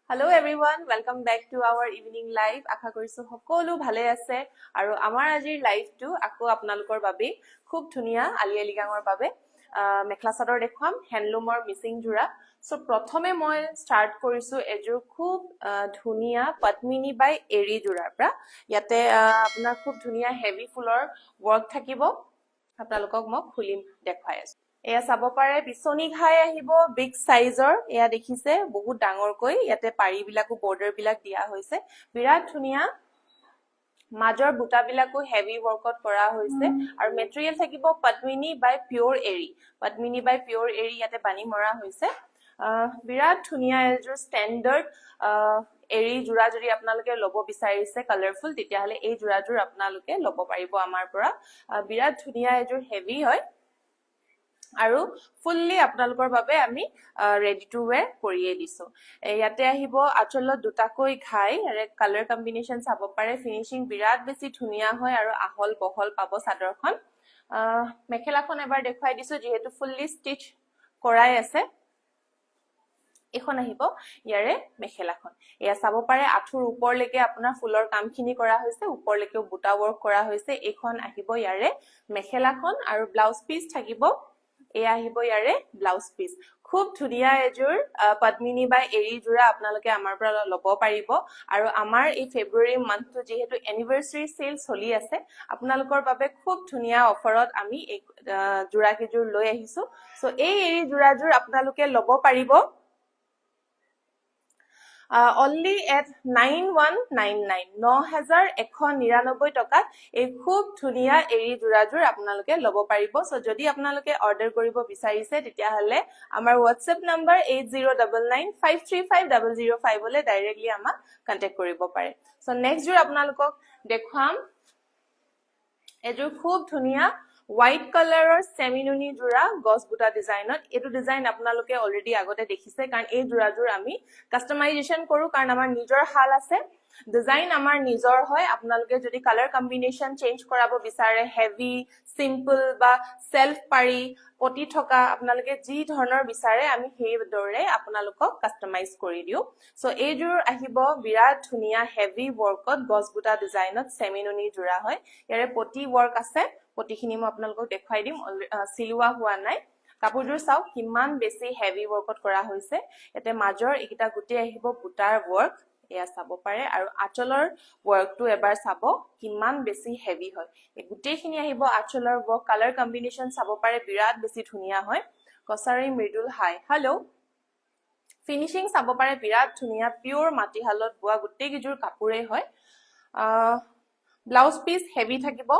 Hello everyone, welcome back to our evening live. আশা কৰিছো সকলো ভালে আছে আৰু আমাৰ আজিৰ লাইভটো আকৌ আপোনালোকৰ বাবে খুব ধুনিয়া আলিয়ালি গাঙৰ বাবে মেখলা চাদৰ দেখুৱাম হ্যান্ডলুমৰ মিসিং জোৰা সো প্ৰথমে মই স্টাৰ্ট কৰিছো এজোৰ খুব ধুনিয়া পদ্মিনী বাই এৰি জোৰাৰ পৰা ইয়াতে আপোনাৰ খুব ধুনিয়া হেভি ফুলৰ ওয়াৰ্ক থাকিব আপোনালোকক মই খুলিম দেখাই আছো এয়া চাব পাৰে বিছনি ঘাই আহিব বিগ সাইজৰ এয়া দেখিছে বহুত ডাঙৰকৈ ইয়াতে পাৰি বিলাকো বৰ্ডাৰ বিলাক দিয়া হৈছে বিৰাট ধুনিয়া মাজৰ বুটা বিলাকো হেভি ওয়াৰ্কত কৰা হৈছে আৰু মেটেৰিয়েল থাকিব পদ্মিনী বাই পিওৰ এৰি পদ্মিনী বাই পিওৰ এৰি ইয়াতে বানি মৰা হৈছে বিৰাট ধুনিয়া এজোৰ ষ্টেণ্ডাৰ্ড এৰি জোৰা যদি আপোনালোকে লব বিচাৰিছে কালাৰফুল তেতিয়া হলে এই জোৰাজোৰ আপোনালোকে লব পাৰিব আমাৰ পৰা বিৰাট ধুনিয়া এজোৰ হেভি হয় আৰু ফুললি আপোনালোকৰ বাবে আমি ৰেডি টু ওয়্যাৰ কৰিয়ে দিছো ইয়াতে আহিব আচলত দুটাকৈ ঘাই আৰু কালাৰ কম্বিনেশন চাব পাৰে ফিনিশিং বিৰাট বেছি ধুনিয়া হয় আৰু আহল বহল পাব চাদৰখন মেখেলাখন এবাৰ দেখুৱাই দিছো যেহেতু ফুললি ষ্টিচ কৰাই আছে এখন আহিব ইয়াৰে মেখেলাখন এয়া চাব পাৰে আঠুৰ ওপৰলৈকে আপোনাৰ ফুলৰ কামখিনি কৰা হৈছে ওপৰলৈকেও বুটা ওয়াৰ্ক কৰা হৈছে এখন আহিব ইয়াৰে মেখেলাখন আৰু ব্লাউজ পিস থাকিব এয়া আহিব ইয়াৰে ব্লাউজ পিস খুব ধুনিয়া এজোৰ পদ্মিনী বাই এৰি জোৰা আপোনালোকে আমাৰ পৰা লব পাৰিব আৰু আমাৰ এই ফেব্ৰুৱাৰী মান্থটো যেহেতু এনিভাৰ্সাৰী সেল চলি আছে আপোনালোকৰ বাবে খুব ধুনিয়া অফাৰত আমি এই জোৰা কিজোৰ লৈ আহিছো সো এই এৰি জোৰাজোৰ আপোনালোকে লব পাৰিব only at 9199 9199 টকাত এই খুব ধুনিয়া এৰি জোৰাজোৰ আপোনালোকে লব পাৰিব সো যদি আপোনালোকে অৰ্ডাৰ কৰিব বিচাৰিছে তেতিয়া হলে আমাৰ WhatsApp নম্বৰ 8099535005 লৈ ডাইৰেক্টলি আমাক কন্টাক্ট কৰিব পাৰে সো নেক্সট জোৰ আপোনালোকক দেখুৱাম এজোৰ খুব ধুনিয়া হোয়াইট কালাৰৰ সেমিনুনি জোৰা গছবুটা ডিজাইনত এটো ডিজাইন আপোনালোকে অলৰেডি আগতে দেখিছে কাৰণ এই জোৰাজোৰ আমি কাস্টমাইজেশন কৰো কাৰণ আমাৰ নিজৰ হাল আছে ডিজাইন আমাৰ নিজৰ হয় আপোনালোকে যদি কালাৰ কম্বিনেশন চেঞ্জ কৰাব বিচাৰে হেভি সিম্পল বা সেলফ পাৰি পটি থকা আপোনালোকে যি ধৰণৰ বিচাৰে আমি সেই দৰে আপোনালোকক কাস্টমাইজ কৰি দিও সো এইজোৰ আহিব বিৰাট ধুনিয়া হেভি ওয়াৰ্কত গছবুটা ডিজাইনত সেমিনুনি জোৰা হয় ইয়াৰে পটি ওয়াৰ্ক আছে পটিখিনি মই আপোনালোকক দেখাই দিম সিলুৱা হোৱা নাই কাপোৰজোৰ চাও কিমান বেছি হেভি ওয়াৰ্কত কৰা হৈছে এতে মাজৰ একিটা গুটি আহিব বুটাৰ ওয়াৰ্ক এয়া চাব পাৰে আৰু আচলৰ ওয়াৰ্কটো এবাৰ চাব কিমান বেছি হেভি হয় এই গুটিখিনি আহিব আচলৰ ওয়াৰ্ক কালাৰ কম্বিনেশন চাব পাৰে বিৰাট বেছি ধুনিয়া হয় Kachari Mridul hi hello finishing চাব পাৰে বিৰাট ধুনিয়া পিওৰ মাটিহালত বোৱা গুটি কিজোৰ কাপোৰে হয় ব্লাউজ পিস হেভি থাকিব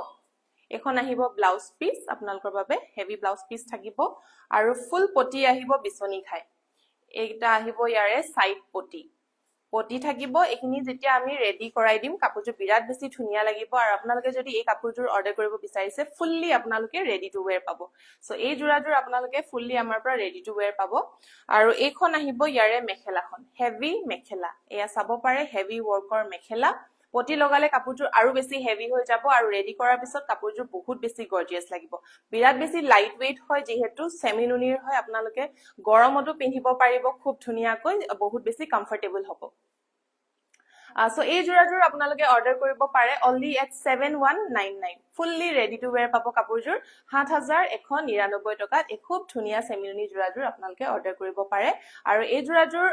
এখন আহিব ব্লাউজ পিস আপোনালোকৰ বাবে হেভি ব্লাউজ পিস থাকিব আৰু ফুল পটি আহিব বিছনি খাই এইটা আহিব ইয়াৰে সাইড পটি পটি থাকিব এখিনি যেতিয়া আমি ৰেডি কৰাই দিম কাপোৰজোৰ বিৰাট বেছি ধুনিয়া লাগিব আৰু আপোনালোকে যদি এই কাপোৰজোৰ অৰ্ডাৰ কৰিব বিচাৰিছে ফুললি আপোনালোকে ৰেডি টু ওয়্যাৰ পাব সো এই জোৰাজোৰ আপোনালোকে ফুললি আমাৰ পৰা ৰেডি টু ওয়্যাৰ পাব আৰু এইখন আহিব ইয়াৰে মেখেলাখন হেভি মেখেলা এয়া চাব পাৰে হেভি ওয়াৰ্কৰ মেখেলা পটি লগালে কাপোৰজোৰ আৰু বেছি হেভি হৈ যাব আৰু ৰেডি কৰাৰ পিছত কাপোৰজোৰ বহুত বেছি গৰ্জিয়াস লাগিব বিৰাট বেছি লাইট ওয়েট হয় যেহেতু সেমিনুনিৰ হয় আপোনালোকে গৰমতো পিন্ধিব পাৰিব খুব ধুনিয়াকৈ বহুত বেছি কমফৰ্টেবল হ'ব সো এই জোৰাজোৰ আপোনালোকে অৰ্ডাৰ কৰিব পাৰে only at 7199 fully ready to wear পাব কাপোৰজোৰ 7199 টকাত এই খুব ধুনিয়া সেমিনুনি জোৰাজোৰ আপোনালোকে অৰ্ডাৰ কৰিব পাৰে আৰু এই জোৰাজোৰ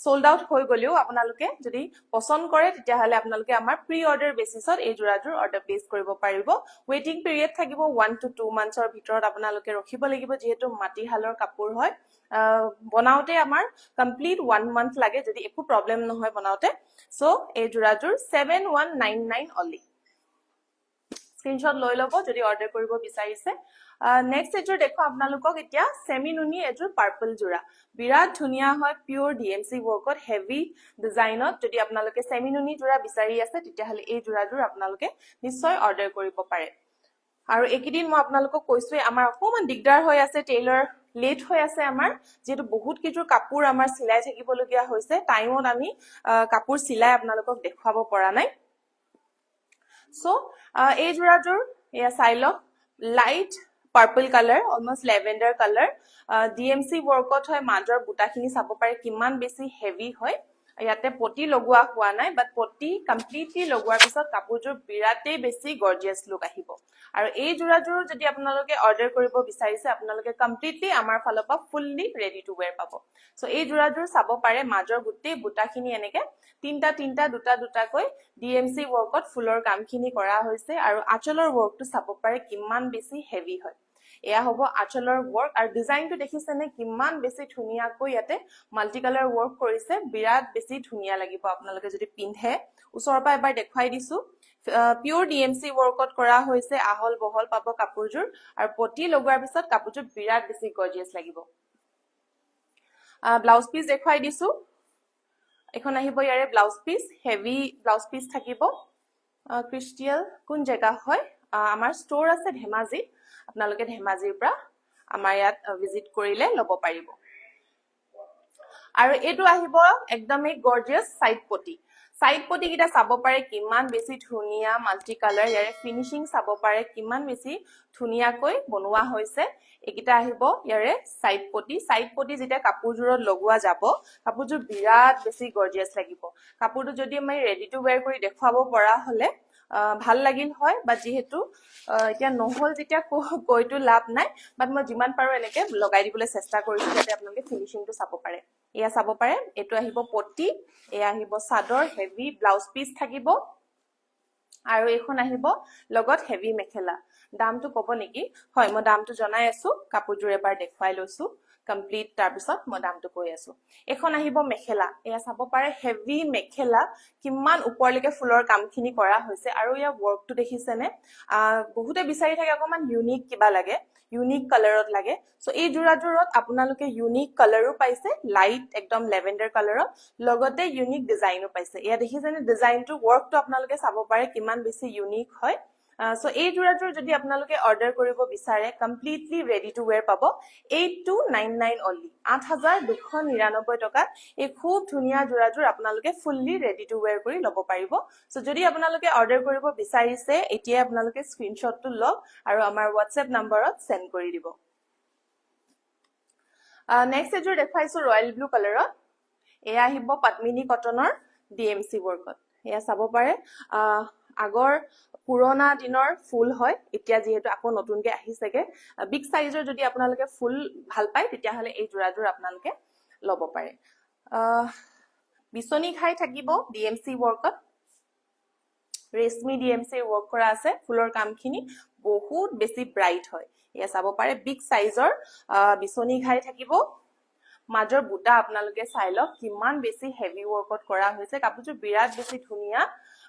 সোল্ড আউট হৈ গলিও আপোনালোকে যদি পছন্দ কৰে তেতিয়া হলে আপোনালোকে আমাৰ প্ৰি অৰ্ডাৰ বেচিছত এই জোৰাজোৰ অৰ্ডাৰ প্লেচ কৰিব পাৰিব ওয়েটিং পিৰিয়ড থাকিব 1 to 2 মান্থছৰ ভিতৰত আপোনালোকে ৰখিব লাগিব যেহেতু মাটিহালৰ কাপোৰ হয় বনাওতে আমাৰ কমপ্লিট 1 মান্থ লাগে যদি একো প্ৰবলেম নহয় বনাওতে সো এই জোৰাজোৰ 7199 only স্ক্ৰিনশ্বট লৈ লব যদি অৰ্ডাৰ কৰিব বিচাৰিছে নেক্সট এজোৰ দেখো আপোনালোকক এতিয়া সেমিনুনি এজোৰ পাৰ্পল জোৰা বিৰাট ধুনিয়া হয় পিওৰ ডিএমসি ওয়াৰ্কত হেভি ডিজাইনত যদি আপোনালোকে সেমিনুনি জোৰা বিচাৰি আছে তেতিয়া হলে এই জোৰাজোৰ আপোনালোকে নিশ্চয় অৰ্ডাৰ কৰিব পাৰে আৰু একিদিন মই আপোনালোকক কৈছোৱে আমাৰ অকমান দিগদাৰ হৈ আছে টেইলৰ লেট হৈ আছে আমাৰ যেটো বহুত কিজোৰ কাপোৰ আমাৰ সিলাই থাকিব লগিয়া হৈছে টাইমত আমি কাপোৰ সিলাই আপোনালোকক দেখাব পৰা নাই সো এই জোৰাজোৰ এয়া সাইলক light purple colour almost lavender colour DMC ওয়াৰ্কত হয় মাজৰ বুটাখিনি চাব পাৰে কিমান বেছি হেভি হয় ইয়াতে পটি লগোৱা হোৱা নাই বাট পটি কমপ্লিটলি লগোৱাৰ পিছত কাপোৰযোৰ বিৰাটেই বেছি গৰ্জিয়াছ লুক আহিব আৰু এই যোৰাযোৰ যদি আপোনালোকে অৰ্ডাৰ কৰিব বিচাৰিছে আপোনালোকে কমপ্লিটলি আমাৰ ফালৰ পৰা ফুললি ৰেডি টু ওয়্যাৰ পাব সো এই যোৰাযোৰ চাব পাৰে মাজৰ গুটেই বুটাখিনি এনেকে তিনটা দুটাকৈ ডিএমসি ওয়াৰ্কত ফুলৰ কামখিনি কৰা হৈছে আৰু আঁচলৰ ওয়াৰ্কটো চাব পাৰে কিমান বেছি হেভি হয় এয়া হ'ব আঁচলৰ ওয়াৰ্ক আৰু ডিজাইনটো দেখিছেনে কিমান বেছি ধুনিয়াকৈ ইয়াতে মাল্টি কালাৰ ওয়াৰ্ক কৰিছে বিৰাট বেছি ধুনিয়া লাগিব আপোনালোকে যদি পিন্ধে ওচৰৰ পৰা এবাৰ দেখাই দিছো পিওৰ ডিএমসি ওয়াৰ্কত কৰা হৈছে আহল বহল পাব কাপোৰযোৰ আৰু পটি লগোৱাৰ পিছত কাপোৰযোৰ বিৰাট বেছি গৰ্জিয়াছ লাগিব ব্লাউজ পিস দেখাই দিছো এখন আহিব ইয়াৰে blouse piece heavy blouse piece থাকিব ক্ৰিষ্টিয়াল কোন জায়গা হয় আমাৰ ষ্ট'ৰ আছে ধেমাজি আপোনালোকে ধেমাজিৰ পৰা আমাৰ ইয়াত ভিজিট কৰিলে ল'ব পাৰিব আৰু এটো আহিব একদমই গৰ্জিয়াছ সাইড পটি কিটা চাব পাৰে কিমান বেছি ধুনিয়া মাল্টি কালাৰ ইয়াৰে ফিনিশিং চাব পাৰে কিমান বেছি ধুনিয়াকৈ বনোৱা হৈছে একিটা আহিব ইয়াৰে সাইড পটি যেটা কাপোৰজোৰত লগোৱা যাব কাপোৰজোৰ বিৰাট বেছি গৰ্জিয়াছ লাগিব কাপোৰটো যদি মই ৰেডি টু ওয়্যাৰ কৰি দেখাব পৰা হলে ভাল লাগিল হয় বা যেহেতু এতিয়া নহল যেতিয়া কইটো লাভ নাই বাট মই যিমান পাৰো এনেকে লগাই দিবলৈ চেষ্টা কৰিছো যাতে আপোনালোকে ফিনিশিংটো চাব পাৰে এয়া চাব পাৰে এটো আহিব পটি এয়া আহিব সাদৰ হেভি ব্লাউজ পিস থাকিব আৰু এখন আহিব লগত হেভি মেখেলা দামটো কব নেকি হয় মই দামটো জনাই আছো কাপোৰজোৰ এবাৰ দেখুৱাই লৈছো কমপ্লিট তাৰ পিছত মই দামটো কৈ আছো এখন আহিব মেখেলা এয়া চাব পাৰে হেভি মেখেলা কিমান ওপৰলৈকে ফুলৰ কামখিনি কৰা হৈছে আৰু ইয়া ওয়াৰ্কটো দেখিছেনে বহুতে বিচাৰি থাকে অকমান ইউনিক কিবা লাগে ইউনিক কালাৰত লাগে সো এই যোৰাযোৰত আপোনালোকে ইউনিক কালাৰো পাইছে লাইট একদম লেভেন্ডাৰ কালাৰত লগতে ইউনিক ডিজাইনো পাইছে এয়া দেখিছেনে ডিজাইনটো ওয়াৰ্কটো আপোনালোকে চাব পাৰে কিমান বেছি ইউনিক হয় সো এই যোৰাযোৰ যদি আপোনালোকে অৰ্ডাৰ কৰিব বিচাৰে কমপ্লিটলি ৰেডি টু ওয়্যাৰ পাব 8299 অনলি 8299 টকা এই খুব ধুনিয়া যোৰাযোৰ আপোনালোকে ফুললি ৰেডি টু ওয়্যাৰ কৰি ল'ব পাৰিব সো যদি আপোনালোকে অৰ্ডাৰ কৰিব বিচাৰিছে এতিয়া আপোনালোকে স্ক্ৰিনশ্বটটো লওক আৰু আমাৰ WhatsApp নম্বৰত সেন্ড কৰি দিব নেক্সট এযোৰ দেখাইছো ৰয়েল ব্লু কালাৰত এয়া আহিব পদ্মিনী কটনৰ ডিএমসি ওয়াৰ্কত এয়া চাব পাৰে আগৰ পুৰণা দিনৰ ফুল হয় এতিয়া যেহেতু আকৌ নতুনকে আহিছেগে বিগ সাইজৰ যদি আপোনালোকে ফুল ভাল পায় তেতিয়া হলে এই যোৰাযোৰ আপোনালোকে ল'ব পাৰে বিছনি খাই থাকিব ডিএমসি ওয়াৰ্কত ৰেশমি ডিএমসি ওয়াৰ্ক কৰা আছে ফুলৰ কামখিনি বহুত বেছি ব্ৰাইট হয় এয়া চাব পাৰে বিগ সাইজৰ বিছনি খাই থাকিব মাজৰ বুটা আপোনালোকে চাই লওক কিমান বেছি হেভি ওয়াৰ্কত কৰা হৈছে কাপোৰটো বিৰাট বেছি ধুনিয়া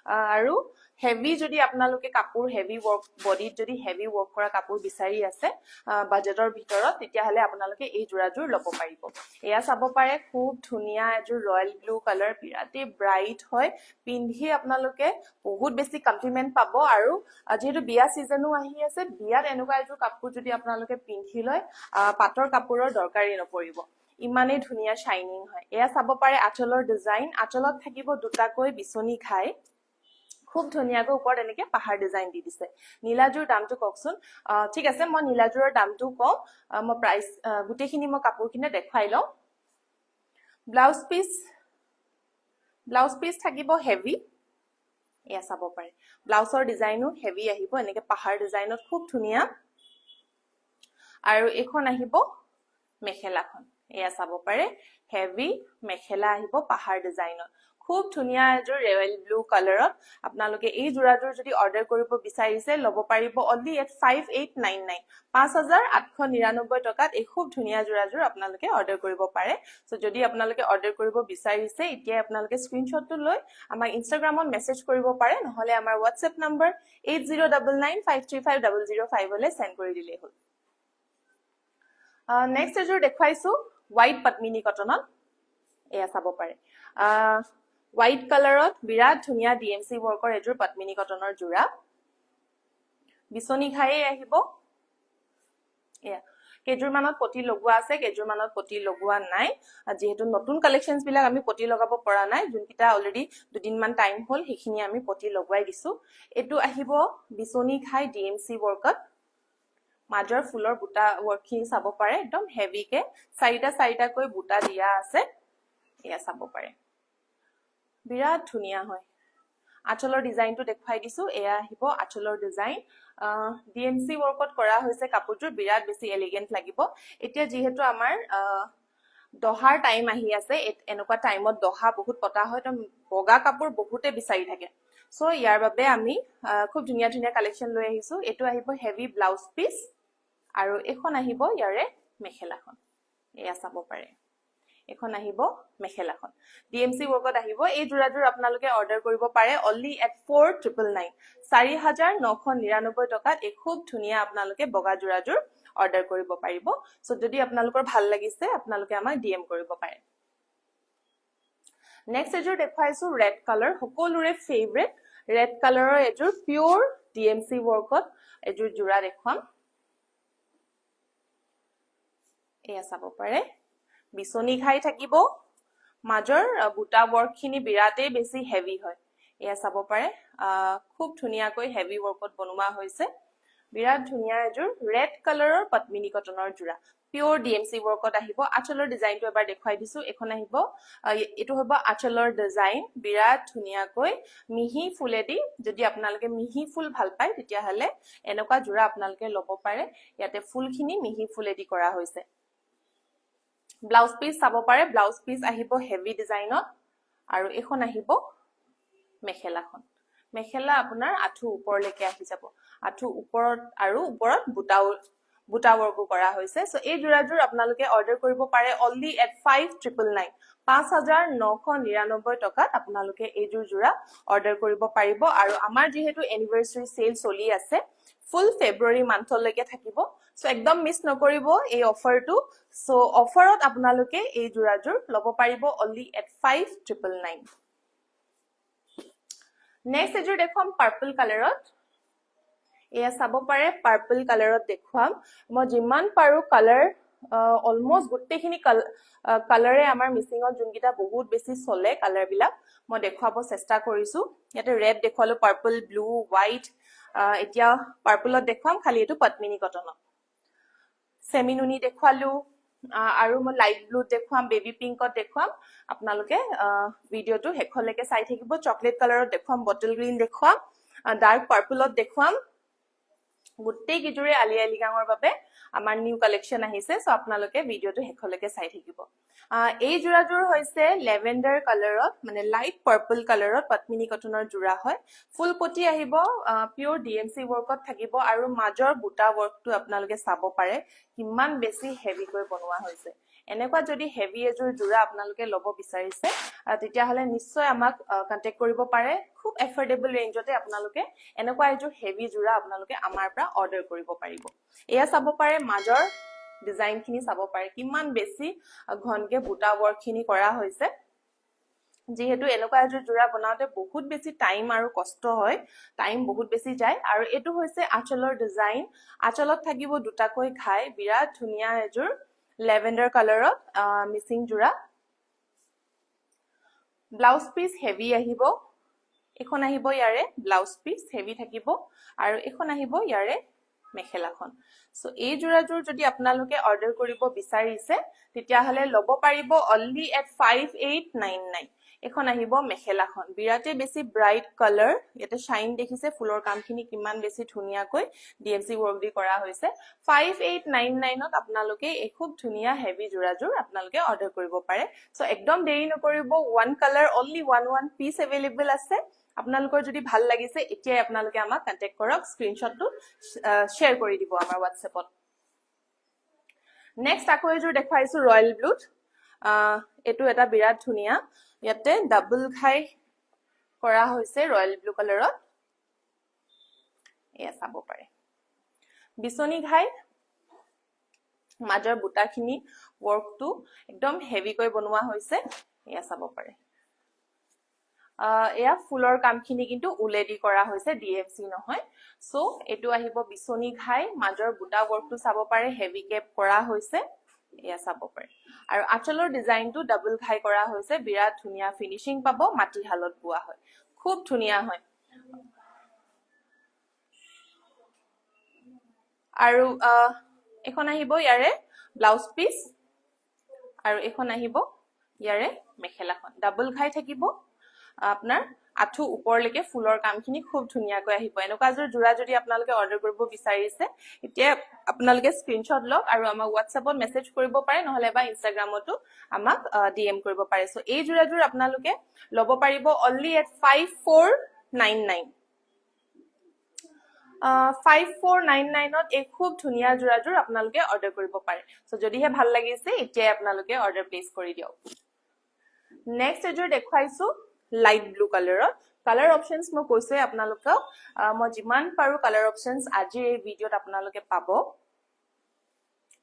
আৰু হেভি যদি আপোনালোকে কাপোৰ হেভি ওয়াৰ্ক বডিত যদি হেভি ওয়াৰ্ক কৰা কাপোৰ বিচাৰি আছে বাজেটৰ ভিতৰত তেতিয়া হলে আপোনালোকে এই যোৰাযোৰ ল'ব পাৰিব এয়া চাব পাৰে খুব ধুনিয়া এযোৰ ৰয়েল ব্লু কালাৰ বিৰাটে ব্ৰাইট হয় পিন্ধি আপোনালোকে বহুত বেছি কমপ্লিমেন্ট পাব আৰু যেহেতু বিয়া সিজনো আহি আছে বিয়াত এনেকুৱা এযোৰ কাপোৰ যদি আপোনালোকে পিন্ধি লয় পাটৰ কাপোৰৰ দৰকাৰী নপৰিব ইমানেই ধুনিয়া শাইনিং হয় এয়া চাব পাৰে আঁচলৰ ডিজাইন আঁচলত থাকিব দুটাকৈ বিছনি খাই খুব ধুনিয়াকৈ ওপৰত এনেকে পাহাৰ ডিজাইন দি দিছে নীলাজোৰ দামটো কওকচোন ঠিক আছে মই নীলাজোৰৰ দামটো কওঁ মই প্ৰাইস গুটেখিনি মই কাপোৰখিনি দেখাই লওঁ ব্লাউজ পিস থাকিব হেভি এয়া চাব পাৰে ব্লাউজৰ ডিজাইনো হেভি আহিব এনেকে পাহাৰ ডিজাইনত খুব ধুনিয়া আৰু এখন আহিব মেখেলাখন এয়া চাব পাৰে হেভি মেখেলা আহিব পাহাৰ ডিজাইনত খুব ধুনিয়া এযোৰ ৰয়েল ব্লু কালাৰত আপোনালোকে এই যোৰাযোৰ যদি অৰ্ডাৰ কৰিব বিচাৰিছে ল'ব পাৰিব অনলি এট 5899 5899 টকাত এই খুব ধুনিয়া যোৰাযোৰ আপোনালোকে অৰ্ডাৰ কৰিব পাৰে সো যদি আপোনালোকে অৰ্ডাৰ কৰিব বিচাৰিছে এতিয়া আপোনালোকে স্ক্ৰিনশ্বটটো লৈ আমাৰ ইনষ্টাগ্ৰামত মেছেজ কৰিব পাৰে নহলে আমাৰ WhatsApp নম্বৰ 8099535005 লৈ সেন্ড কৰি দিলেই হ'ল নেক্সট এযোৰ দেখাইছো হোৱাইট পদ্মিনী কটনত এয়া চাব পাৰে হোৱাইট কালাৰত বিৰাট ধুনিয়া ডিএমসি ওয়াৰ্কৰ এযোৰ পদ্মিনী কটনৰ যোৰা বিছনি খাই আহিব এয়া কেজুৰ মানত পটি লগোৱা আছে কেজুৰ মানত পটি লগোৱা নাই যেহেতু নতুন কালেকশনস বিলাক আমি পটি লগাব পৰা নাই যোনকিটা অলৰেডি দুদিন মান টাইম হল হেখিনি আমি পটি লগোৱাই দিছো এটো আহিব বিছনি খাই ডিএমসি ওয়াৰ্কত মাজৰ ফুলৰ বুটা ওয়াৰ্কখিনি চাব পাৰে একদম হেভি কে চাৰিটা কৈ বুটা দিয়া আছে এয়া চাব পাৰে বিৰাট ধুনীয়া হয় আঁচলৰ ডিজাইনটো দেখাই দিছো এয়া আহিব আঁচলৰ ডিজাইন ডিএমসি ওয়াৰ্কত কৰা হৈছে কাপোৰযোৰ বিৰাট বেছি এলিগেন্ট লাগিব এতিয়া যেহেতু আমাৰ দহাৰ টাইম আহি আছে এনেকুৱা টাইমত দহা বহুত পতা হয় তো বগা কাপোৰ বহুতে বিচাৰি থাকে সো ইয়াৰ বাবে আমি খুব ধুনীয়া ধুনীয়া কালেকশন লৈ আহিছো এটো আহিব হেভি ব্লাউজ পিস আৰু এখন আহিব ইয়াৰে মেখেলাখন এয়া চাব পাৰে এখন আহিব মেখেলাখন ডিএমসি ওয়াৰ্কত আহিব এই জোৰাজোৰ আপোনালোকে অৰ্ডাৰ কৰিব পাৰে only at 4999 4999 টকাত এই খুব ধুনীয়া আপোনালোকে বগা জোৰাজোৰ অৰ্ডাৰ কৰিব পাৰিব সো যদি আপোনালোকৰ ভাল লাগিছে আপোনালোকে আমাক ডিএম কৰিব পাৰে নেক্সট এজোৰ দেখাইছো ৰেড কালাৰ সকলোৰে ফেভাৰিট ৰেড কালাৰৰ এজোৰ পিওৰ ডিএমসি ওয়াৰ্কত এজোৰ জোৰা দেখুৱাম এয়া চাব পাৰে বিছনি ঘাই থাকিব মাজৰ বুটা ওয়াৰ্কখিনি বিৰাটেই বেছি হেভি হয় এয়া চাব পাৰে খুব ধুনীয়াকৈ হেভি ওয়াৰ্কত বনোৱা হৈছে বিৰাট ধুনীয়া এজোৰ ৰেড কালাৰৰ পদ্মিনী কটনৰ জোৰা পিওৰ ডিএমসি ওয়াৰ্কত আহিব আঁচলৰ ডিজাইনটো এবাৰ দেখাই দিছো এখন আহিব এটো হ'ব আঁচলৰ ডিজাইন বিৰাট ধুনীয়াকৈ মিহি ফুলেদি যদি আপোনালোকে মিহি ফুল ভাল পায় তেতিয়া হলে এনেকুৱা জোৰা আপোনালোকে ল'ব পাৰে ইয়াতে ফুলখিনি মিহি ফুলেদি কৰা হৈছে ব্লাউজ পিস চাব পাৰে ব্লাউজ পিস আহিব হেভি ডিজাইনত আৰু এখন আহিব মেখেলাখন মেখেলা আপোনাৰ আঠু ওপৰলৈকে আহি যাব আঠু ওপৰত আৰু ওপৰত বুটা ওয়াৰ্ক কৰা হৈছে সো এই জোৰাজোৰ আপোনালোকে অৰ্ডাৰ কৰিব পাৰে only at 5999 5999 টকাত আপোনালোকে এই জোৰা অৰ্ডাৰ কৰিব পাৰিব আৰু আমাৰ যেহেতু এনিভাৰ্সাৰী সেল চলি আছে ফুল ফেব্ৰুৱাৰী মান্থলৈকে থাকিব সো একদম মিস নকৰিব এই অফাৰটো সো অফাৰত আপোনালোকে এই জোৰাজোৰ ল'ব পাৰিব only at 5999 নেক্সট এজোৰ দেখুৱাম পাৰ্পল কালাৰত এয়া চাব পাৰে পাৰ্পল কালাৰত দেখুৱাম মই যিমান পাৰো কালাৰ অলমোস্ট গুটেখিনি কালাৰে আমাৰ মিচিংত যোনকিটা বহুত বেছি চলে কালাৰ বিলাক মই দেখাব চেষ্টা কৰিছো ইয়াতে ৰেড দেখালো পাৰ্পল ব্লু হোৱাইট এতিয়া পাৰ্পলত দেখুৱাম খালি এটো পদ্মিনী কটনত সেমিনুনি দেখালো আৰু মই লাইট ব্লু দেখুৱাম বেবি পিংকত দেখুৱাম আপোনালোকে ভিডিওটো হেখলৈকে চাই থাকিব চকলেট কালাৰত দেখুৱাম বটল গ্ৰীন দেখুৱাম ডাৰ্ক পাৰ্পলত দেখুৱাম গুটেই কিজুৰে আলি আলি গাঙৰ বাবে আমাৰ নিউ কালেকশন আহিছে সো আপোনালোকে ভিডিওটো হেখলৈকে চাই থাকিব এই জোৰাজোৰ হৈছে লেভেন্ডাৰ কালাৰত মানে লাইট পাৰ্পল কালাৰত পদ্মিনী কটনৰ জোৰা হয় ফুল পটি আহিব পিওৰ ডিএমসি ওয়াৰ্কত থাকিব আৰু মাজৰ বুটা ওয়াৰ্কটো আপোনালোকে চাব পাৰে কিমান বেছি হেভি কৈ বনোৱা হৈছে এনেকুৱা যদি হেভি এজোৰ জোৰা আপোনালোকে ল'ব বিচাৰিছে তেতিয়া হলে নিশ্চয় আমাক কন্টাক্ট কৰিব পাৰে খুব এফৰ্ডেবল ৰেঞ্জতে আপোনালোকে এনেকুৱা এজোৰ হেভি জোৰা আপোনালোকে আমাৰ পৰা অৰ্ডাৰ কৰিব পাৰিব এয়া চাব পাৰে মাজৰ ডিজাইন খিনি চাব পাৰে কিমান বেছি ঘনকে বুটা ওয়াৰ্ক খিনি কৰা হৈছে যেহেতু এনেকুৱা এজোৰ জোৰা বনাওতে বহুত বেছি টাইম আৰু কষ্ট হয় টাইম বহুত বেছি যায় আৰু এটো হৈছে আঁচলৰ ডিজাইন আঁচলত থাকিব দুটাকৈ ঘাই বিৰাট ধুনীয়া এজোৰ লেভেন্ডাৰ কালাৰত মিচিং জোৰা ব্লাউজ পিস হেভি আহিব এখন আহিব ইয়াৰে ব্লাউজ পিস হেভি থাকিব আৰু এখন আহিব ইয়াৰে মেখেলাখন সো এই জোৰাজোৰ যদি আপোনালোকে অৰ্ডাৰ কৰিব বিচাৰিছে তেতিয়া হলে ল'ব পাৰিব only at 5899 এখন আহিব মেখেলাখন বিৰাটে বেছি ব্ৰাইট কালাৰ ইয়াতে শাইন দেখিছে ফুলৰ কামখিনি কিমান বেছি ধুনীয়াকৈ ডিএমসি ওয়াৰ্ক দি কৰা হৈছে 5899 ত আপোনালোকে এই খুব ধুনীয়া হেভি জোৰাজোৰ আপোনালোকে অৰ্ডাৰ কৰিব পাৰে সো একদম দেৰি নকৰিব one colour only one piece available আছে আপোনালোকৰ যদি ভাল লাগিছে এতিয়াই আপোনালোকে আমাক কন্টাক্ট কৰক স্ক্ৰিনশ্বটটো শেয়াৰ কৰি দিব আমাৰ WhatsAppত নেক্সট আকৌ এজোৰ দেখাইছো ৰয়েল ব্লুত এটো এটা বিৰাট ধুনীয়া ইয়াতে ডাবল ঘাই কৰা হৈছে ৰয়েল ব্লু কালাৰত এয়া চাব পাৰে বিছনি ঘাই মাজৰ বুটাখিনি ওয়াৰ্কটো একদম হেভি কৈ বনোৱা হৈছে এয়া চাব পাৰে এয়া ফুলৰ কামখিনি কিন্তু উলেদি কৰা হৈছে ডিএফসি নহয় সো এটো আহিব বিছনি ঘাই মাজৰ বুটা ওয়াৰ্কটো চাব পাৰে হেভি কেপ কৰা হৈছে এয়া চাব পাৰে আৰু আঁচলৰ ডিজাইনটো ডাবল ঘাই কৰা হৈছে বিৰাট ধুনীয়া ফিনিশিং পাব মাটি হালত বোৱা হয় খুব ধুনীয়া হয় আৰু এখন আহিব ইয়াৰে ব্লাউজ পিস আৰু এখন আহিব ইয়াৰে মেখেলাখন ডাবল ঘাই থাকিব আপোনাৰ আঠু ওপৰলৈকে ফুলৰ কামখিনি খুব ধুনীয়াকৈ আহিব এনেকুৱা যোৰা যদি আপোনালোকে অৰ্ডাৰ কৰিব বিচাৰিছে এতিয়া আপোনালোকে স্ক্ৰিনশ্বট লওক আৰু আমাক WhatsAppত মেছেজ কৰিব পাৰে নহলে বা ইনষ্টাগ্ৰামতো আমাক DM কৰিব পাৰে সো এই যোৰাযোৰ আপোনালোকে ল'ব পাৰিব only at 5499 5499 ত এই খুব ধুনীয়া যোৰাযোৰ আপোনালোকে অৰ্ডাৰ কৰিব পাৰে সো যদিহে ভাল লাগিছে এতিয়া আপোনালোকে অৰ্ডাৰ প্লেচ কৰি দিয়ক নেক্সট এযোৰ দেখুৱাইছো লাইট ব্লু কালাৰত কালাৰ অপশনস মই কৈছে আপোনালোকক মই যিমান পাৰো কালাৰ অপশনস আজি এই ভিডিওত আপোনালোকে পাব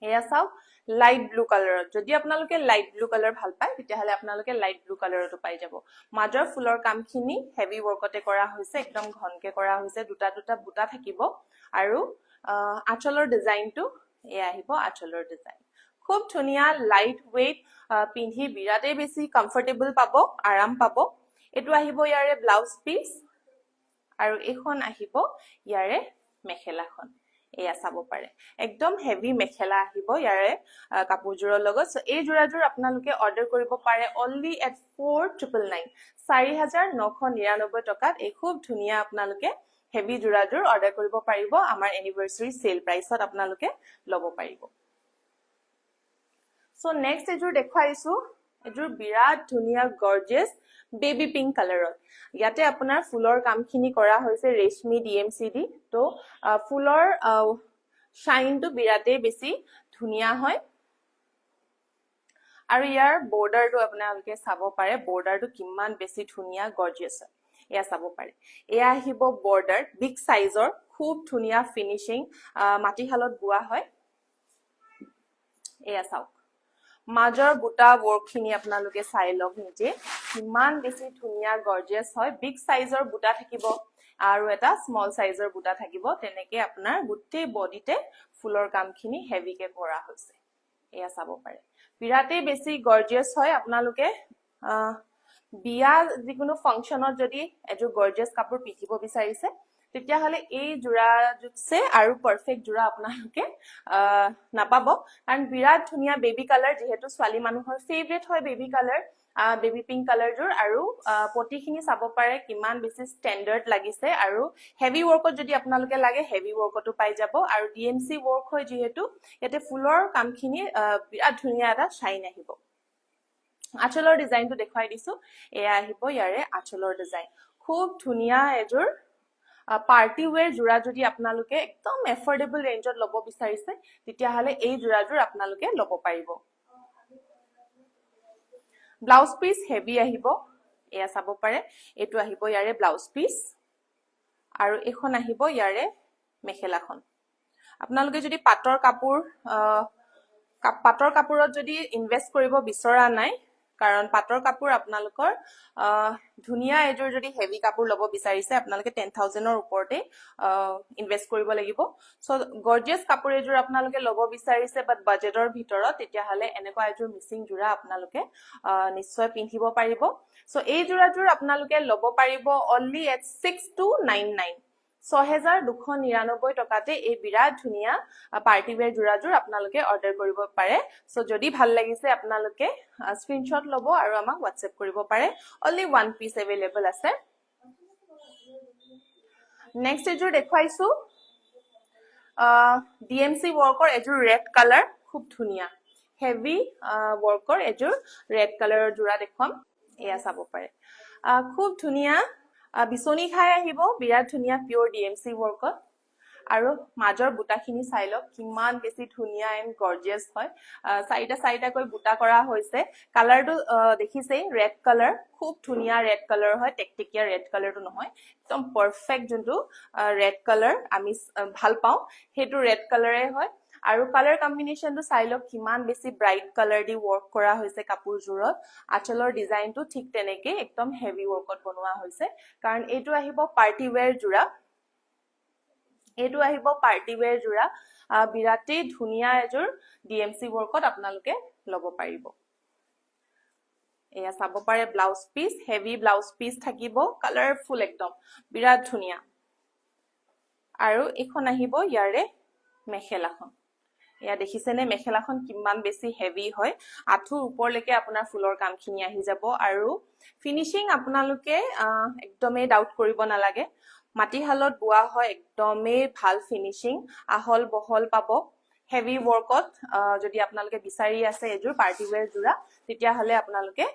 এয়া চাওক লাইট ব্লু কালাৰত যদি আপোনালোকে লাইট ব্লু কালাৰ ভাল পায় তেতিয়াহলে আপোনালোকে লাইট ব্লু কালাৰটো পাই যাব মাজৰ ফুলৰ কামখিনি হেভি ওয়াৰ্কতে কৰা হৈছে একদম ঘনকে কৰা হৈছে দুটা দুটা বুটা থাকিব আৰু আঁচলৰ ডিজাইনটো এয়া আহিব আঁচলৰ ডিজাইন খুব ধুনীয়া লাইট ওয়েট পিন্ধি বিৰাতে বেছি কমফৰ্টেবল পাব আৰাম পাব এটো আহিব ইয়াৰে ব্লাউজ পিস আৰু এখন আহিব ইয়াৰে মেখেলাখন এয়া চাব পাৰে একদম হেভি মেখেলা আহিব ইয়াৰে কাপোৰজোৰৰ লগত সো এই জোৰাজোৰ আপোনালোকে অৰ্ডাৰ কৰিব পাৰে only at 4999 4999 টকাত এই খুব ধুনীয়া আপোনালোকে হেভি জোৰাজোৰ অৰ্ডাৰ কৰিব পাৰিব আমাৰ এনিভাৰ্সাৰী সেল প্ৰাইসত আপোনালোকে ল'ব পাৰিব সো নেক্সট এজোৰ দেখুৱাইছো এজোৰ বিৰাট ধুনীয়া গৰ্জিয়াস বেবি পিংক কালাৰত ইয়াতে আপোনাৰ ফুলৰ কামখিনি কৰা হৈছে ৰেশমি ডিএমসিডি তো ফুলৰ শাইনটো বিৰাতে বেছি ধুনীয়া হয় আৰু ইয়াৰ বৰ্ডাৰটো আপোনালোকে চাব পাৰে বৰ্ডাৰটো কিমান বেছি ধুনীয়া গৰ্জিয়াস এয়া চাব পাৰে এয়া আহিব বৰ্ডাৰ বিগ সাইজৰ খুব ধুনীয়া ফিনিশিং মাটিহালত বোৱা হয় এয়া চাওক মাজৰ বুটা ওয়াৰ্কখিনি আপোনালোকে চাই লওক নিজে কিমান বেছি ধুনীয়া গৰ্জিয়াস হয় বিগ সাইজৰ বুটা থাকিব আৰু এটা স্মল সাইজৰ বুটা থাকিব তেনেকে আপোনাৰ গুটেই বডিতে ফুলৰ কামখিনি হেভিকে কৰা হৈছে এয়া চাব পাৰে বিৰাতে বেছি গৰ্জিয়াস হয় আপোনালোকে বিয়া যিকোনো ফাংচনত যদি এজো গৰ্জিয়াস কাপোৰ পিন্ধিব বিচাৰিছে তেতিয়া হলে এই জোৰা জুটছে আৰু পাৰফেক্ট জোৰা আপোনালোকে নাপাব কাৰণ বিৰাট ধুনীয়া বেবি কালাৰ যেহেতু ছোৱালী মানুহৰ ফেভাৰিট হয় baby colour baby pink colour জোৰ আৰু পটিখিনি চাব পাৰে কিমান বেছি ষ্টেণ্ডাৰ্ড লাগিছে আৰু হেভি ওয়াৰ্কত যদি আপোনালোকে লাগে হেভি ওয়াৰ্কটো পাই যাব আৰু ডিএমসি ওয়াৰ্ক হয় যেহেতু ইয়াতে ফুলৰ কামখিনি বিৰাট ধুনীয়া এটা শাইন আহিব আঁচলৰ ডিজাইনটো দেখুৱাই দিছো এয়া আহিব ইয়াৰে আঁচলৰ ডিজাইন খুব ধুনীয়া এজোৰ পাৰ্টি ওয়্যাৰ জোৰা যদি আপোনালোকে একদম এফৰ্ডেবল ৰেঞ্জত ল'ব বিচাৰিছে তেতিয়া হলে এই জোৰাজোৰ আপোনালোকে ল'ব পাৰিব ব্লাউজ পিস হেভি আহিব এয়া চাব পাৰে এটো আহিব ইয়াৰে ব্লাউজ পিস আৰু এখন আহিব ইয়াৰে মেখেলাখন আপোনালোকে যদি পাটৰ কাপোৰত যদি ইনভেষ্ট কৰিব বিচৰা নাই কাৰণ পাটৰ কাপোৰ আপোনালোকৰ ধুনীয়া এজোৰ যদি হেভি কাপোৰ ল'ব বিচাৰিছে আপোনালোকে 10000 ৰ ওপৰতে ইনভেষ্ট কৰিব লাগিব সো গৰ্জিয়াস কাপোৰ এজোৰ আপোনালোকে ল'ব বিচাৰিছে বাট বাজেটৰ ভিতৰত তেতিয়া হলে এনেকুৱা এজোৰ মিচিং জোৰা আপোনালোকে নিশ্চয় পিন্ধিব পাৰিব সো এই জোৰাজোৰ আপোনালোকে ল'ব পাৰিব only at 6299 6299 টকাতে এই বিৰাট ধুনীয়া পাৰ্টি ওয়্যাৰ জোৰাজোৰ আপোনালোকে অৰ্ডাৰ কৰিব পাৰে সো যদি ভাল লাগিছে আপোনালোকে স্ক্ৰিনশ্বট ল'ব আৰু আমাক WhatsApp কৰিব পাৰে only one piece available আছে নেক্সট এজোৰ দেখুৱাইছো ডিএমসি ওয়াৰ্কৰ এজোৰ ৰেড কালাৰ খুব ধুনীয়া হেভি ওয়াৰ্কৰ এজোৰ ৰেড কালাৰৰ জোৰা দেখুৱাম এয়া চাব পাৰে খুব ধুনীয়া বিচনি খাই আহিব বিৰাট ধুনীয়া পিওৰ ডিএমসি ওয়াৰ্কত আৰু মাজৰ বুটাখিনি চাই লওক কিমান বেছি ধুনীয়া এণ্ড গৰ্জিয়াস হয় চাইটা কৈ বুটা কৰা হৈছে কালাৰটো দেখিছে ৰেড কালাৰ খুব ধুনীয়া ৰেড কালাৰ হয় টেকটিকিয়া ৰেড কালাৰটো নহয় একদম পাৰফেক্ট যোনটো ৰেড কালাৰ আমি ভাল পাওঁ হেতু ৰেড কালাৰে হয় আৰু কালাৰ কম্বিনেশনটো চাই লওক কিমান বেছি ব্ৰাইট কালাৰ দি ওয়াৰ্ক কৰা হৈছে কাপোৰজোৰত আঁচলৰ ডিজাইনটো ঠিক তেনেকে একদম হেভি ওয়াৰ্কত বনোৱা হৈছে কাৰণ এইটো আহিব পাৰ্টি ওয়্যাৰ জোৰা এটো আহিব পাৰ্টি ওয়্যাৰ জোৰা বিৰাতে ধুনীয়া এজোৰ ডিএমসি ওয়াৰ্কত আপোনালোকে ল'ব পাৰিব এয়া চাব পাৰে blouse piece heavy blouse piece থাকিব কালাৰফুল একদম বিৰাট ধুনীয়া আৰু এখন আহিব ইয়াৰে মেখেলাখন ইয়া দেখিছেনে মেখেলাখন কিমান বেছি হেভি হয় আঁঠুৰ ওপৰলৈকে আপোনাৰ ফুলৰ কামখিনি আহি যাব আৰু ফিনিশিং আপোনালোকে একদমেই ডাউট কৰিব নালাগে মাটিশালত বোৱা হয় একদমেই ভাল ফিনিশিং আহল বহল পাব হেভি ওয়াৰ্কত যদি আপোনালোকে বিচাৰি আছে এজোৰ পাৰ্টি ওয়্যাৰ জোৰা তেতিয়া হলে আপোনালোকে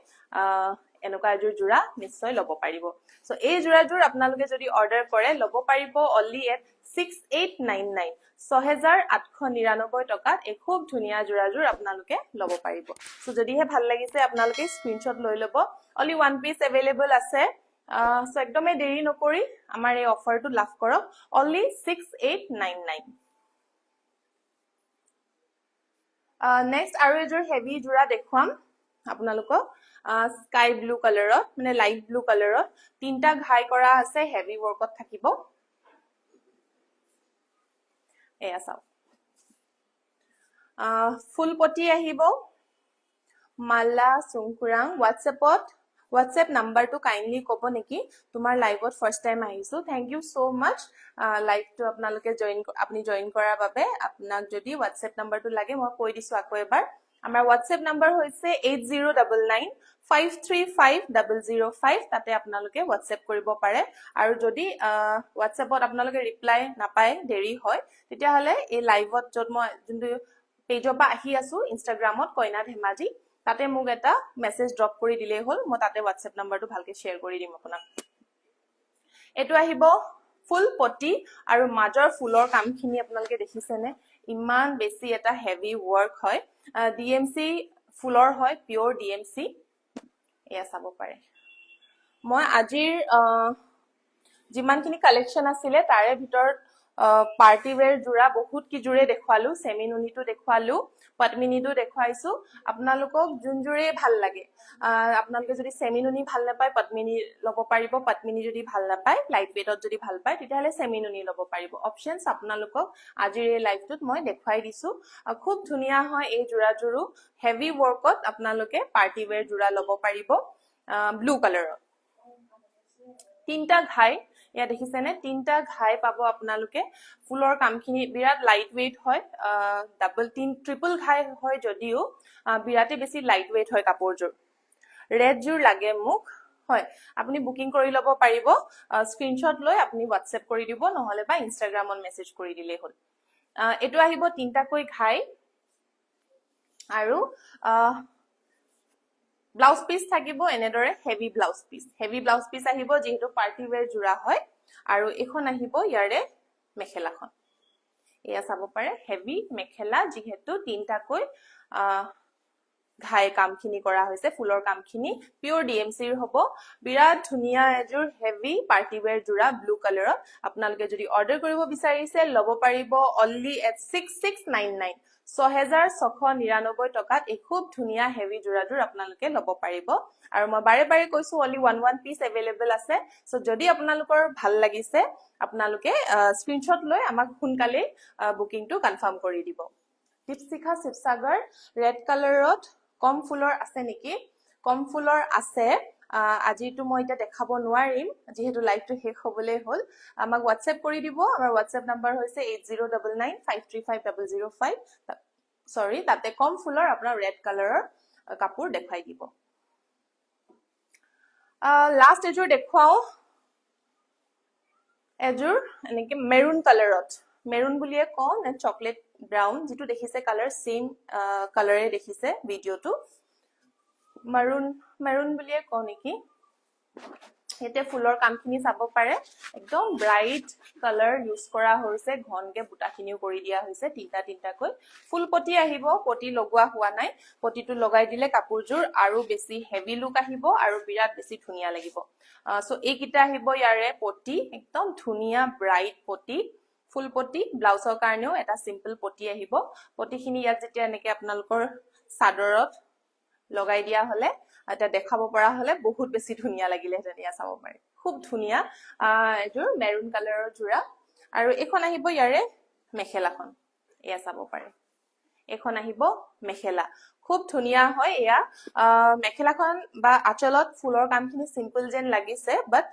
এনেকুৱা এজোৰ জোৰা নিশ্চয় লব পাৰিব সো এই জোৰাজোৰ আপোনালোকে যদি অৰ্ডাৰ কৰে লব পাৰিব অনলি এট 6899 6899 টকাত এই খুব ধুনিয়া জোৰাজোৰ আপোনালোকে লব পাৰিব সো যদিহে ভাল লাগিছে আপোনালোকে স্ক্ৰিনশ্বট লৈ লব অনলি ওয়ান পিস अवेलेबल আছে সো একদমে দেৰি নকৰি আমাৰ এই অফাৰটো লাভ কৰক অনলি 6899 নেক্সট আৰু এজোৰ হেভি জোৰা দেখুৱাম আপোনালোকক স্কাই ব্লু কালাৰত মানে লাইট ব্লু কালাৰত তিনটা ঘাই কৰা আছে হেভি ওয়াৰ্কত থাকিব এয়া চাও ফুল পটি আহিব মালা সুংকুৰাং WhatsApp নাম্বাৰটো কাইন্ডলি ক'ব নেকি তোমাৰ লাইভত ফাৰ্স্ট টাইম আহিছো থ্যাংক ইউ সো মাচ লাইভটো আপোনালোকে আপনি জয়েন কৰাৰ বাবে আপোনাক যদি WhatsApp নাম্বাৰটো লাগে মই কৈ দিছো আকৌ এবাৰ আমাৰ WhatsApp নাম্বাৰ হৈছে 8099535005 তাতে আপোনালোকে WhatsApp কৰিব পাৰে আৰু যদি WhatsAppত আপোনালোকে ৰিপ্লাই নাপায় দেৰি হয় তেতিয়া হলে এই লাইভত যত মই যোনটো পেজৰ পৰা আহি আছো ইনষ্টাগ্ৰামত কইনা ধেমাজি তাতে মোক এটা মেসেজ ড্ৰপ কৰি দিলে হল মই তাতে WhatsApp নাম্বাৰটো ভালকে শেয়াৰ কৰি দিম আপোনাক এটো আহিব ফুল পটি আৰু মাজৰ ফুলৰ কামখিনি আপোনালোকে দেখিছেনে ইমান বেছি এটা হেভি ওয়াৰ্ক হয় DMC ফুলৰ হয় পিওৰ DMC এয়া চাব পাৰে মই আজিৰ যিমানখিনি কালেকশন আছিল তাৰে ভিতৰত পাৰ্টি ওয়্যাৰ জোৰা বহুত কি জোৰে দেখুৱালো সেমিনুনিটো দেখুৱালো পদ্মিনীটো দেখুৱাইছো আপোনালোকক জুনজুৰে ভাল লাগে আপোনালোকে যদি সেমিনুনি ভাল নাপায় পদ্মিনী লব পাৰিব পদ্মিনী যদি ভাল নাপায় লাইট ৱেটত যদি ভাল পায় তেতিয়া হলে সেমিনুনি লব পাৰিব অপশনস আপোনালোকক আজিৰ এই লাইভটোত মই দেখুৱাই দিছো খুব ধুনিয়া হয় এই জোৰাজোৰো হেভি ওয়াৰ্কত আপোনালোকে পাৰ্টি ওয়্যাৰ জোৰা লব পাৰিব ব্লু কালাৰত তিনটা ঘাই ইয়া দেখিছেনে তিনটা ঘাই পাব আপোনালোকে ফুলৰ কামখিনি বিৰাট লাইট ওয়েট হয় ডাবল ট্ৰিপল ঘাই হয় যদিও বিৰাটে বেছি লাইট ওয়েট হয় কাপোৰজোৰ ৰেড জোৰ লাগে মোক হয় আপুনি বুকিং কৰি লব পাৰিব স্ক্ৰিনশ্বট লৈ আপুনি WhatsApp কৰি দিব নহলে বা ইনষ্টাগ্ৰামত মেসেজ কৰি দিলে হল এটো আহিব তিনটাকৈ ঘাই আৰু ব্লাউজ পিস থাকিব এনেদৰে হেভি ব্লাউজ পিস আহিব যেহেতু পাৰ্টি ওয়্যাৰ জোৰা হয় আৰু এখন আহিব ইয়াৰে মেখেলাখন এয়া চাব পাৰে হেভি মেখেলা যেহেতু তিনটাকৈ ঘাই কামখিনি কৰা হৈছে ফুলৰ কামখিনি পিওৰ DMC ৰ হ'ব বিৰাট ধুনিয়া এজোৰ হেভি পাৰ্টি ওয়্যাৰ জোৰা ব্লু কালাৰত আপোনালোকে যদি অৰ্ডাৰ কৰিব বিচাৰিছে লব পাৰিব অনলি এট 6699 6699 টকাত এই খুব ধুনিয়া হেভি জোৰাজোৰ আপোনালোকে লব পাৰিব আৰু মই বাৰে বাৰে কৈছো অনলি ওয়ান পিস अवेलेबल আছে সো যদি আপোনালোকৰ ভাল লাগিছে আপোনালোকে স্ক্ৰিনশ্বট লৈ আমাক সোনকালে বুকিংটো কনফাৰ্ম কৰি দিব দীপশিখা শিৱসাগৰ ৰেড কালাৰত কম ফুলৰ আছে নেকি কম ফুলৰ আছে আজিটো মই এটা দেখাব নোৱাৰিম যেহেতু লাইভটো শেষ হ'বলৈ হ'ল আমাক WhatsApp কৰি দিব আমাৰ WhatsApp নাম্বাৰ হৈছে 8099535005 সৰি তাতে কম ফুলৰ আপোনাৰ ৰেড কালাৰৰ কাপোৰ দেখাই দিব লাষ্ট এজোৰ দেখুৱাও এজোৰ এনেকে মেৰুন কালাৰত মেৰুন বুলিয়ে কওঁ নে চকলেট ব্ৰাউন যেটো দেখিছে কালাৰ সেম কালাৰে দেখিছে ভিডিওটো মেৰুন বুলিয়ে কওঁ নেকি হেতে ফুলৰ কামখিনি চাব পাৰে একদম ব্ৰাইট কালাৰ ইউজ কৰা হৈছে ঘনকে বুটাখিনিও কৰি দিয়া হৈছে তিনটাকৈ ফুল পটি আহিব পটি লগোৱা হোৱা নাই পটিটো লগাই দিলে কাপোৰজোৰ আৰু বেছি হেভি লুক আহিব আৰু বিৰাট বেছি ধুনিয়া লাগিব সো এইকিটা আহিব ইয়াৰে পটি একদম ধুনিয়া ব্ৰাইট পটি ফুল পটি ব্লাউজৰ কাৰণেও এটা সিম্পল পটি আহিব পটিখিনি ইয়াত যেতিয়া এনেকে আপোনালোকৰ সাদৰত লগাই দিয়া হলে এটা দেখাব পৰা হলে বহুত বেছি ধুনিয়া লাগিলে হেতেনিয়া চাব পাৰে খুব ধুনিয়া এজোৰ মেৰুন কালাৰৰ জোৰা আৰু এখন আহিব ইয়াৰে মেখেলাখন এয়া চাব পাৰে এখন আহিব মেখেলা খুব ধুনিয়া হয় এয়া মেখেলাখন বা আঁচলত ফুলৰ কামখিনি সিম্পল যেন লাগিছে বাট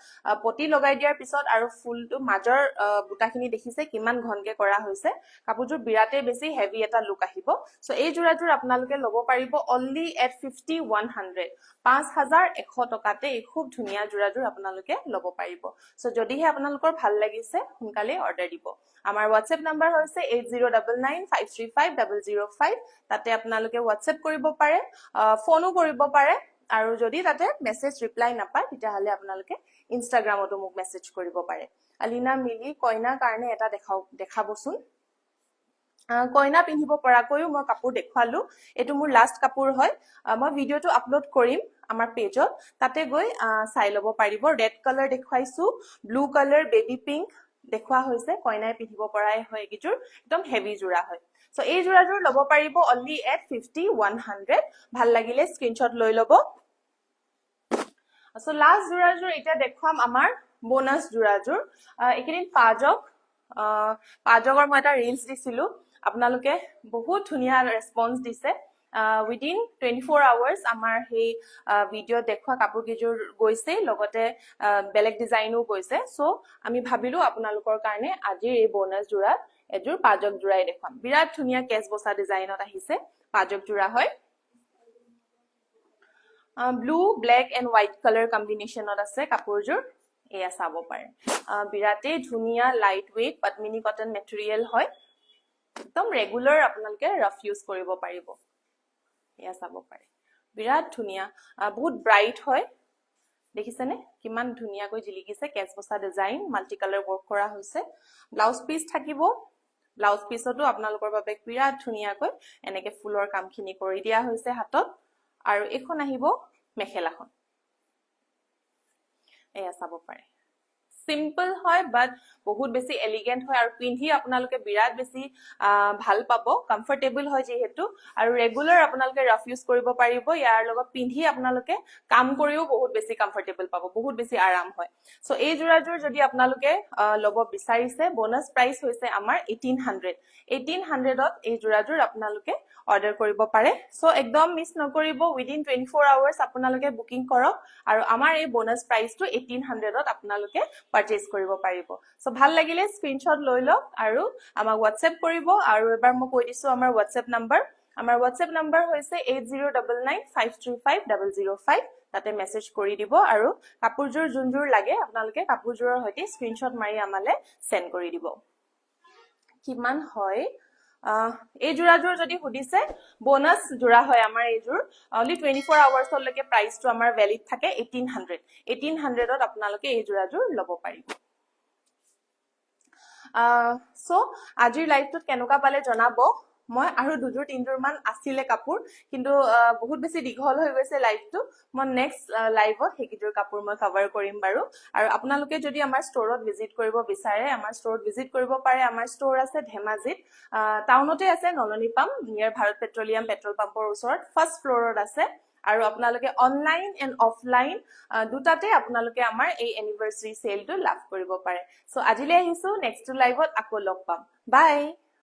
পটি লগাই দিয়াৰ পিছত আৰু ফুলটো মাজৰ বুটাখিনি দেখিছে কিমান ঘনকে কৰা হৈছে কাপোৰযোৰ বিৰাটে বেছি হেভি এটা লুক আহিব সো এই জোৰাযোৰ আপোনালোকে ল'ব পাৰিব অনলি এট 5100 5100 টকাতে এই খুব ধুনিয়া জোৰাযোৰ আপোনালোকে ল'ব পাৰিব সো যদিহে আপোনালোকৰ ভাল লাগিছে সোনকালে অৰ্ডাৰ দিব আমাৰ WhatsApp নাম্বাৰ হৈছে 8099535005 তাতে আপোনালোকে WhatsApp কৰিব পাৰে ফোনো কৰিব পাৰে আৰু যদি তাতে মেসেজ ৰিপ্লাই নাপায় তেতিয়াহলে আপোনালোকে ইনষ্টাগ্ৰামতো মোক মেসেজ কৰিব পাৰে আলিনা মিলি কইনা কাৰণে এটা দেখাবচোন কইনা পিন্ধিব পৰাকৈও মই কাপোৰ দেখুৱালো এটো মোৰ লাষ্ট কাপোৰ হয় মই ভিডিওটো আপলোড কৰিম আমাৰ পেজত তাতে গৈ চাই লব পাৰিব ৰেড কালাৰ দেখুৱাইছো ব্লু কালাৰ বেবি পিংক দেখুৱা হৈছে কইনাই পিন্ধিব পৰাই হয় কিজোৰ একদম হেভি জোৰা হয় সো এই জোৰাযোৰ ল'ব পাৰিব অনলি এট 5100 ভাল লাগিলে স্ক্ৰিনশ্বট লৈ ল'ব সো লাষ্ট জোৰাযোৰ এটা দেখুৱাম আমাৰ বোনাস জোৰাযোৰ একেদিন পাজগৰ মই এটা ৰিলস দিছিলো আপোনালোকে বহুত ধুনিয়া ৰেসপন্স দিছে within 24 hours আমাৰ হে ভিডিও দেখুৱা কাপোৰ কিজোৰ গৈছে লগতে বেলেগ ডিজাইনও গৈছে সো আমি ভাবিলো আপোনালোকৰ কাৰণে আজিৰ এই বোনাস জোৰা এজোৰ পাজক জোৰাই দেখুৱাম বিৰাট ধুনিয়া কেছ বসা ডিজাইনত আহিছে পাজক জোৰা হয় blue black and white colour কম্বিনেশনত আছে কাপোৰযোৰ এয়া চাব পাৰে বিৰাটে ধুনিয়া light weight Padmini cotton material হয় একদম ৰেগুলাৰ আপোনালোকে ৰাফ ইউজ কৰিব পাৰিব এয়া চাব পাৰে বিৰাট ধুনিয়া বহুত ব্ৰাইট হয় দেখিছেনে কিমান ধুনিয়াকৈ জিলিকিছে কেছ বসা ডিজাইন মাল্টি কালাৰ ওয়াৰ্ক কৰা হৈছে ব্লাউজ পিস থাকিব ব্লাউজ পিসতো আপোনালোকৰ বাবে বিৰাট ধুনিয়াকৈ এনেকে ফুলৰ কামখিনি কৰি দিয়া হৈছে হাতত আৰু এখন আহিব মেখেলাখন এয়া চাব পাৰে সিম্পল হয় বাট বহুত বেছি এলিগেন্ট হয় আৰু পিন্ধি আপোনালোকে বিৰাট বেছি ভাল পাব কমফৰ্টেবল হয় যেহেতু আৰু ৰেগুলাৰ আপোনালোকে ৰাফ ইউজ কৰিব পাৰিব ইয়াৰ লগত পিন্ধি আপোনালোকে কাম কৰিও বহুত বেছি কমফৰ্টেবল পাব বহুত বেছি আৰাম হয় সো এই জোৰাযোৰ যদি আপোনালোকে ল'ব বিচাৰিছে বোনাস প্ৰাইস হৈছে আমাৰ 1800 ত এই জোৰাযোৰ আপোনালোকে অৰ্ডাৰ কৰিব পাৰে সো একদম মিছ নকৰিব উইদিন 24 আৱাৰ্স আপোনালোকে বুকিং কৰক আৰু আমাৰ এই বোনাস প্ৰাইসটো 1800 ত আপোনালোকে পাৰচেজ কৰিব পাৰিব সো ভাল লাগিলে স্ক্ৰিনশ্বট লৈ লওক আৰু আমাক WhatsApp কৰিব আৰু এবাৰ মই কৈ দিছো আমাৰ WhatsApp নাম্বাৰ হৈছে 8099535005 তাতে মেসেজ কৰি দিব আৰু কাপোৰযোৰ যোনযোৰ লাগে আপোনালোকে কাপোৰযোৰৰ হৈতে স্ক্ৰিনশ্বট মাৰি আমালে সেন্ড কৰি দিব কিমান হয় এই জোৰাযোৰ যদি সুধিছে বোনাস জোৰা হয় আমাৰ এইযোৰ অনলি 24 আৱাৰ্স লৈকে প্ৰাইসটো আমাৰ ভ্যালিড থাকে 1800 ত আপোনালোকে এই জোৰাযোৰ ল'ব পাৰিব সো আজিৰ লাইভটোত কেনেকুৱা পালে জনাব মই আৰু দুজোৰ তিনজোৰ মান আছিলে কাপোৰ কিন্তু বহুত বেছি দীঘল হৈ গৈছে লাইভটো মই নেক্সট লাইভত হেকিজোৰ কাপোৰ মই কভাৰ কৰিম বাৰু আৰু আপোনালোকে যদি আমাৰ ষ্টৰত ভিজিট কৰিব বিচাৰে আমাৰ ষ্টৰত ভিজিট কৰিব পাৰে আমাৰ ষ্টৰ আছে ধেমাজিত টাউনতে আছে নলনি পাম নিয়াৰ ভাৰত পেট্ৰলিয়াম পেট্ৰল পাম্পৰ ওচৰত ফাৰ্স্ট ফ্লোৰত আছে আৰু আপোনালোকে অনলাইন এণ্ড অফলাইন দুটাতে আপোনালোকে আমাৰ এই এনিভাৰ্সাৰী সেলটো লাভ কৰিব পাৰে সো আজিলৈ আহিছো নেক্সট লাইভত আকৌ লগ পাম বাই